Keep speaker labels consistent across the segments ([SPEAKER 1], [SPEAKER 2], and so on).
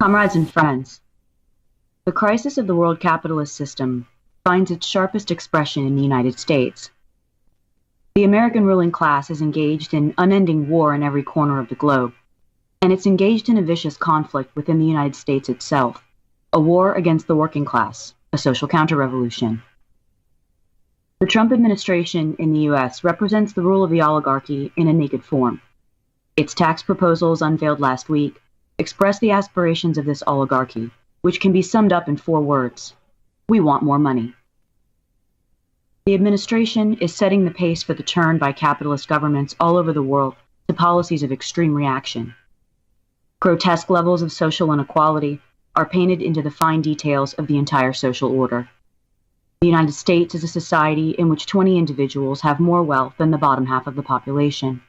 [SPEAKER 1] Comrades and friends, the crisis of the world capitalist system finds its sharpest expression in the United States. The American ruling class is engaged in unending war in every corner of the globe, and it's engaged in a vicious conflict within the United States itself, a war against the working class, a social counter-revolution. The Trump administration in the U.S. represents the rule of the oligarchy in a naked form. Its tax proposals unveiled last week express the aspirations of this oligarchy, which can be summed up in 4 words: we want more money. The administration is setting the pace for the turn by capitalist governments all over the world to policies of extreme reaction. Grotesque levels of social inequality are painted into the fine details of the entire social order. The United States is a society in which 20 individuals have more wealth than the bottom half of the population.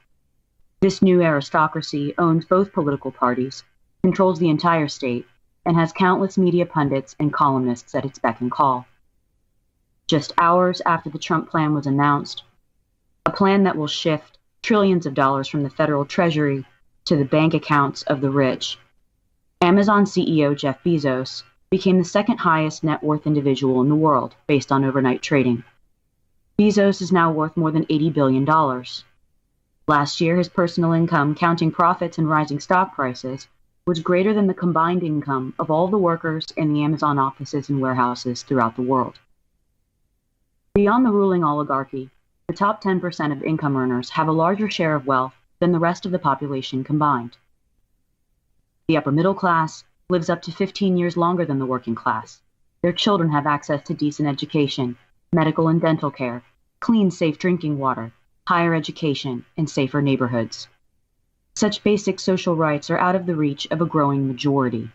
[SPEAKER 1] This new aristocracy owns both political parties, controls the entire state, and has countless media pundits and columnists at its beck and call. Just hours after the Trump plan was announced, a plan that will shift trillions of dollars from the federal treasury to the bank accounts of the rich, Amazon CEO Jeff Bezos became the second highest net worth individual in the world based on overnight trading. Bezos is now worth more than $80 billion. Last year, his personal income, counting profits and rising stock prices, was greater than the combined income of all the workers in the Amazon offices and warehouses throughout the world. Beyond the ruling oligarchy, the top 10% of income earners have a larger share of wealth than the rest of the population combined. The upper middle class lives up to 15 years longer than the working class. Their children have access to decent education, medical and dental care, clean, safe drinking water, higher education, and safer neighborhoods. Such basic social rights are out of the reach of a growing majority.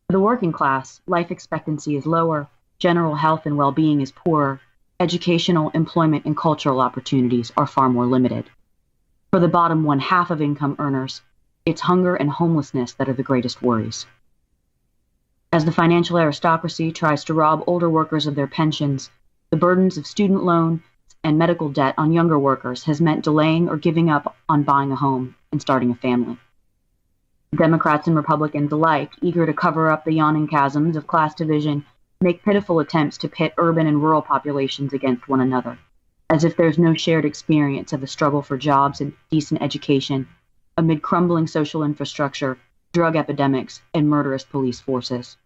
[SPEAKER 1] For the working class, life expectancy is lower, general health and well-being is poorer, educational, employment, and cultural opportunities are far more limited. For the bottom 1/2 of income earners, it's hunger and homelessness that are the greatest worries. As the financial aristocracy tries to rob older workers of their pensions, the burdens of student loan and medical debt on younger workers has meant delaying or giving up on buying a home and starting a family. Democrats and Republicans alike, eager to cover up the yawning chasms of class division, make pitiful attempts to pit urban and rural populations against one another, as if there's no shared experience of the struggle for jobs and decent education amid crumbling social infrastructure, drug epidemics, and murderous police forces.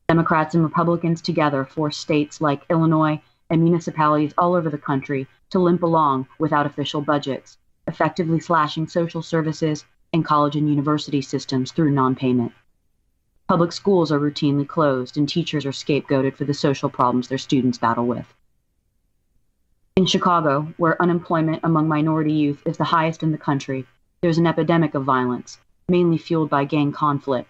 [SPEAKER 1] Democrats and Republicans together force states like Illinois and municipalities all over the country to limp along without official budgets, effectively slashing social services and college and university systems through non-payment. Public schools are routinely closed, and teachers are scapegoated for the social problems their students battle with. In Chicago, where unemployment among minority youth is the highest in the country, there's an epidemic of violence, mainly fueled by gang conflict.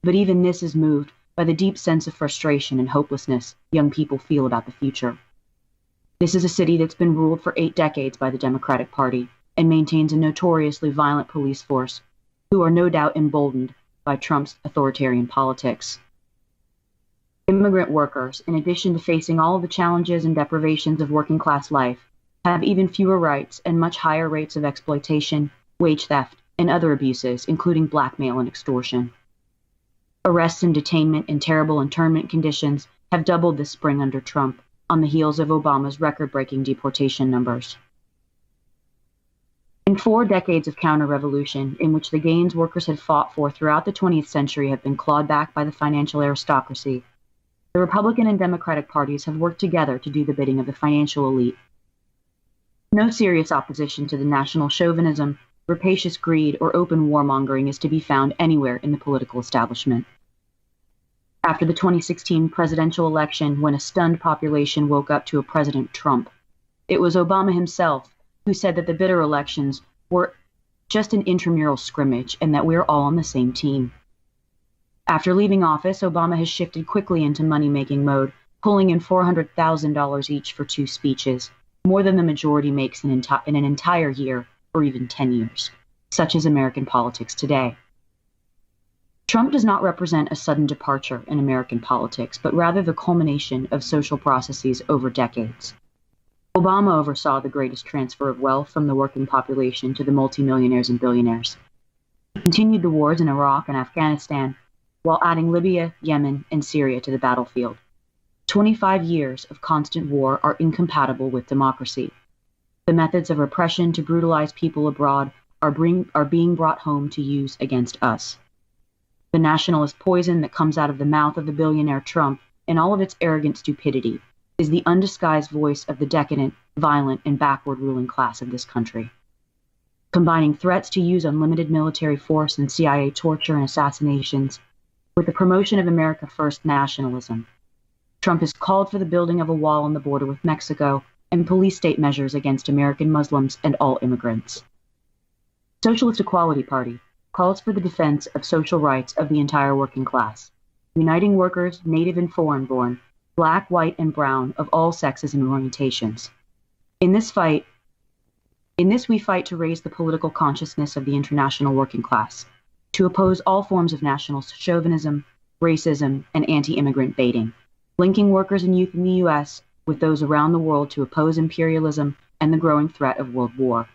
[SPEAKER 1] But even this is moved by the deep sense of frustration and hopelessness young people feel about the future. This is a city that's been ruled for 8 decades by the Democratic Party and maintains a notoriously violent police force, who are no doubt emboldened by Trump's authoritarian politics. Immigrant workers, in addition to facing all of the challenges and deprivations of working class life, have even fewer rights and much higher rates of exploitation, wage theft, and other abuses, including blackmail and extortion. Arrests and detainment and terrible internment conditions have doubled this spring under Trump, on the heels of Obama's record-breaking deportation numbers. In 4 decades of counter-revolution, in which the gains workers had fought for throughout the 20th century have been clawed back by the financial aristocracy, the Republican and Democratic parties have worked together to do the bidding of the financial elite. No serious opposition to the national chauvinism, rapacious greed, or open warmongering is to be found anywhere in the political establishment. After the 2016 presidential election, when a stunned population woke up to a President Trump, it was Obama himself who said that the bitter elections were just an intramural scrimmage and that we're all on the same team. After leaving office, Obama has shifted quickly into money-making mode, pulling in $400,000 each for 2 speeches, more than the majority makes in an entire year or even 10 years. Such is American politics today. Trump does not represent a sudden departure in American politics, but rather the culmination of social processes over decades. Obama oversaw the greatest transfer of wealth from the working population to the multimillionaires and billionaires. Continued the wars in Iraq and Afghanistan, while adding Libya, Yemen, and Syria to the battlefield. 25 years of constant war are incompatible with democracy. The methods of repression to brutalize people abroad are being brought home to use against us. The nationalist poison that comes out of the mouth of the billionaire Trump, in all of its arrogant stupidity, is the undisguised voice of the decadent, violent, and backward ruling class of this country. Combining threats to use unlimited military force and CIA torture and assassinations with the promotion of America First nationalism, Trump has called for the building of a wall on the border with Mexico and police state measures against American Muslims and all immigrants. Socialist Equality Party calls for the defense of social rights of the entire working class, uniting workers, native and foreign-born, black, white, and brown of all sexes and orientations. In this we fight to raise the political consciousness of the international working class, to oppose all forms of national chauvinism, racism, and anti-immigrant baiting, linking workers and youth in the U.S. with those around the world to oppose imperialism and the growing threat of world war.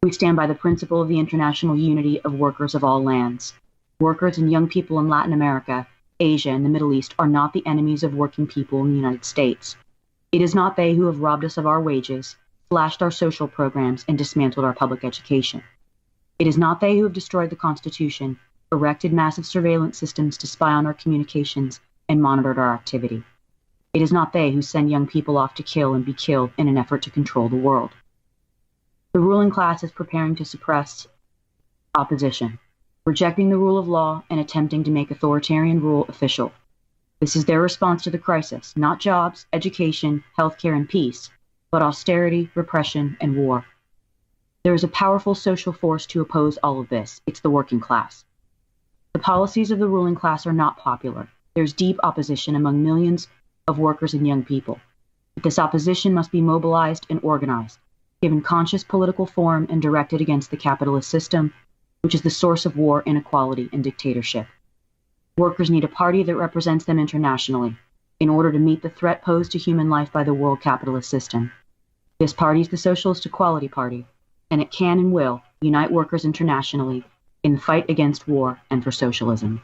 [SPEAKER 1] We stand by the principle of the international unity of workers of all lands. Workers and young people in Latin America, Asia, and the Middle East are not the enemies of working people in the United States. It is not they who have robbed us of our wages, slashed our social programs, and dismantled our public education. It is not they who have destroyed the Constitution, erected massive surveillance systems to spy on our communications, and monitored our activity. It is not they who send young people off to kill and be killed in an effort to control the world. The ruling class is preparing to suppress opposition, rejecting the rule of law and attempting to make authoritarian rule official. This is their response to the crisis, not jobs, education, healthcare, and peace, but austerity, repression, and war. There is a powerful social force to oppose all of this. It's the working class. The policies of the ruling class are not popular. There's deep opposition among millions of workers and young people. But this opposition must be mobilized and organized, given conscious political form and directed against the capitalist system, which is the source of war, inequality, and dictatorship. Workers need a party that represents them internationally in order to meet the threat posed to human life by the world capitalist system. This party is the Socialist Equality Party, and it can and will unite workers internationally in the fight against war and for socialism.